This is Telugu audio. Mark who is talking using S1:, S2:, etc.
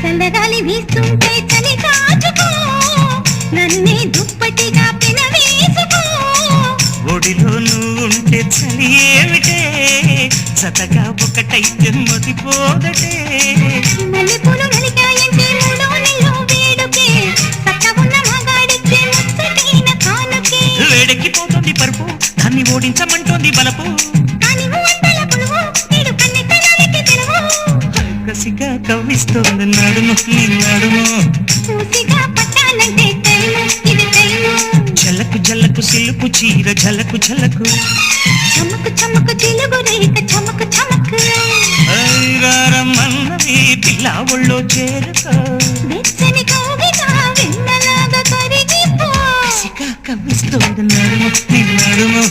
S1: చల్లగాలి వీస్తుంటే చలి కాచుకో నన్నే దుప్పటిగా పినవేసుకో
S2: ఒడిలో నువ్వుంటే చలి ఏమిటే సతగా ఒకటైతే మతిపోదటే
S1: మల్లెపూలు నలికాయంటే మూడో నెలలో వేడుకే సక్క ఉన్న మగాడిచ్చే ముచ్చటైన కానుకే
S2: వేడెక్కిపోతుంది పరుపు దాన్ని ఓడించమంటోంది బలపు కసిగా కవ్విస్తోంది నడుము నీ నడుము జలకు జలకు సిలుపు చీర జలకు జలకు
S1: చమకు చమకు తెలుగు రేఖ చమకు చమకు
S2: ఐరారమన్నది పిల్ల ఒళ్ళో చేరుకో
S1: వెచ్చని కౌగిగా వెన్నలాగా కరిగిపో
S2: కసిగా కవ్విస్తోంది నడుము నీ నడుము